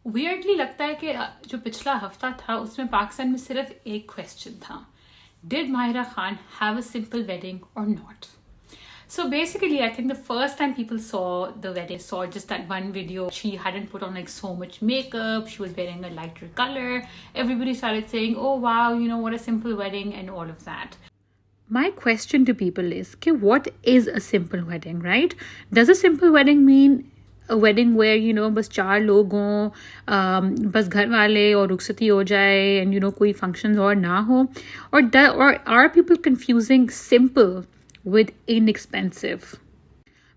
weirdly लगता है कि जो पिछला हफ्ता था उसमें पाकिस्तान में सिर्फ एक क्वेश्चन था, did Mahira Khan have a simple wedding or not? So basically, I think the first time people saw the wedding, saw just that one video. She hadn't put on like so much makeup. She was wearing a lighter color. Everybody started saying, "Oh wow, what a simple wedding," and all of that. My question to people is, okay, what is a simple wedding, right? Does a simple wedding mean a wedding where बस 4 लोग हों, बस घर वाले और रुखसती हो जाए and कोई functions और ना हो, or are people confusing simple with inexpensive?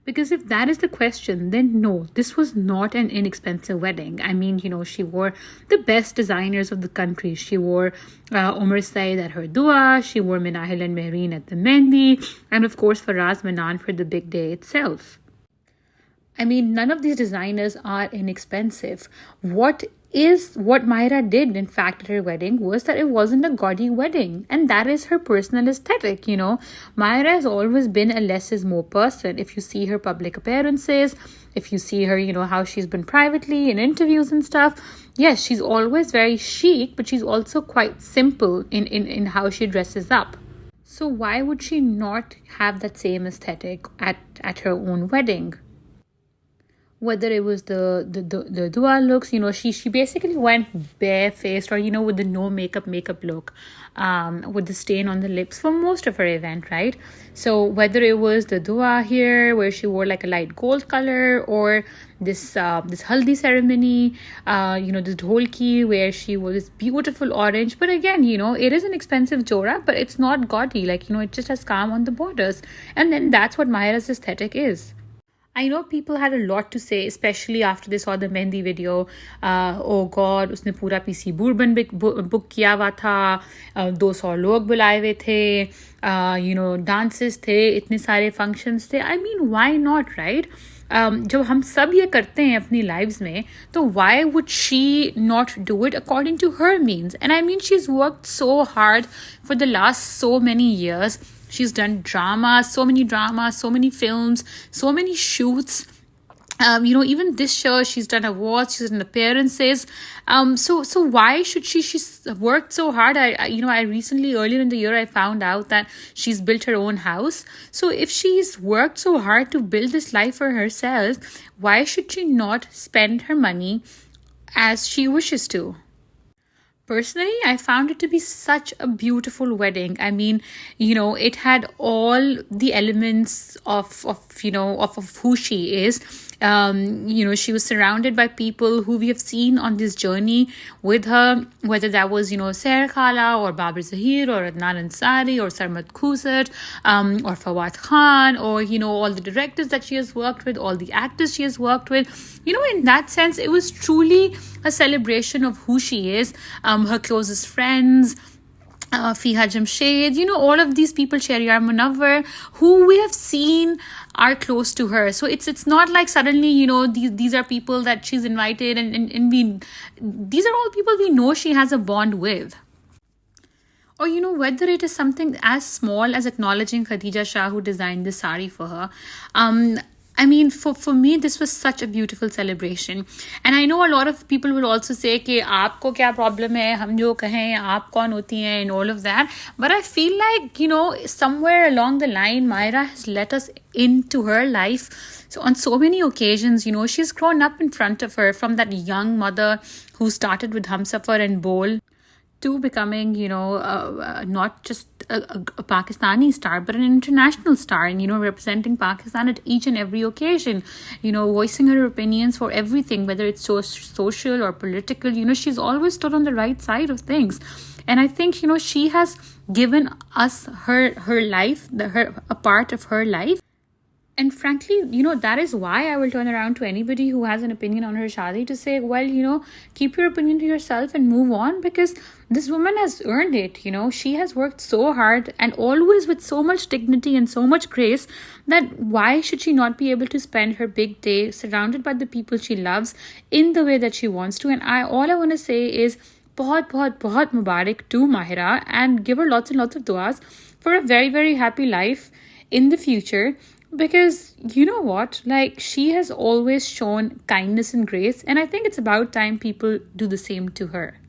Because if that is the question, then no, this was not an inexpensive wedding. I mean, she wore the best designers of the country. She wore Umar Saeed at her dua. She wore Minahil and Mehreen at the Mehndi. And of course, Faraz Manan for the big day itself. I mean, none of these designers are inexpensive. What Mahira did, in fact, at her wedding was that it wasn't a gaudy wedding. And that is her personal aesthetic, Mahira has always been a less is more person. If you see her public appearances, if you see her, how she's been privately in interviews and stuff, yes, she's always very chic, but she's also quite simple in how she dresses up. So why would she not have that same aesthetic at her own wedding? Whether it was the dua looks, she basically went barefaced, or with the no makeup look, with the stain on the lips for most of her event, right? So whether it was the dua here where she wore like a light gold color, or this haldi ceremony, this dholki where she wore this beautiful orange. But again, it is an expensive jora, but it's not gaudy, like it just has calm on the borders. And then that's what Mahira's aesthetic is. I know people had a lot to say, especially after they saw the Mehndi video. Oh God, उसने पूरा PC Bourbon book किया हुआ था, 200 लोग बुलाए हुए थे, dances थे, इतने सारे functions थे. I mean, why not, right? जब हम सब ये करते हैं अपनी lives में, तो why would she not do it according to her means? And I mean, she's worked so hard for the last so many years. She's done dramas, so many films, so many shoots. Even this show, she's done awards, she's done appearances. So why should she? She's worked so hard. I recently, earlier in the year, I found out that she's built her own house. So if she's worked so hard to build this life for herself, why should she not spend her money as she wishes to? Personally, I found it to be such a beautiful wedding. I mean, it had all the elements of who she is. She was surrounded by people who we have seen on this journey with her, whether that was, Sair Khala or Babur Zahir or Adnan Ansari or Sarmad Khusat, or Fawad Khan, or, all the directors that she has worked with, all the actors she has worked with. In that sense, it was truly a celebration of who she is, her closest friends, Fiha Jamshed, all of these people, Shahryar Munawwar, who we have seen are close to her. So it's not like suddenly, these are people that she's invited and these are all people we know she has a bond with. Or, whether it is something as small as acknowledging Khadija Shah, who designed this sari for her. I mean, for me, this was such a beautiful celebration. And I know a lot of people will also say कि आपको क्या problem है, हम जो कहें, आप कौन होती हैं, and all of that. But I feel like, somewhere along the line, Mahira has let us into her life. So on so many occasions, she's grown up in front of her, from that young mother who started with Humsafar and Bol, to becoming, not just a Pakistani star, but an international star, and, representing Pakistan at each and every occasion, voicing her opinions for everything, whether it's social or political. She's always stood on the right side of things. And I think, she has given us her life, a part of her life. And frankly, that is why I will turn around to anybody who has an opinion on her shadi to say, well, keep your opinion to yourself and move on, because this woman has earned it. She has worked so hard and always with so much dignity and so much grace, that why should she not be able to spend her big day surrounded by the people she loves in the way that she wants to? And all I want to say is, बहुत mubarak to Mahira, and give her lots and lots of duas for a very, very happy life in the future, Because you know what? Like, she has always shown kindness and grace, and I think it's about time people do the same to her.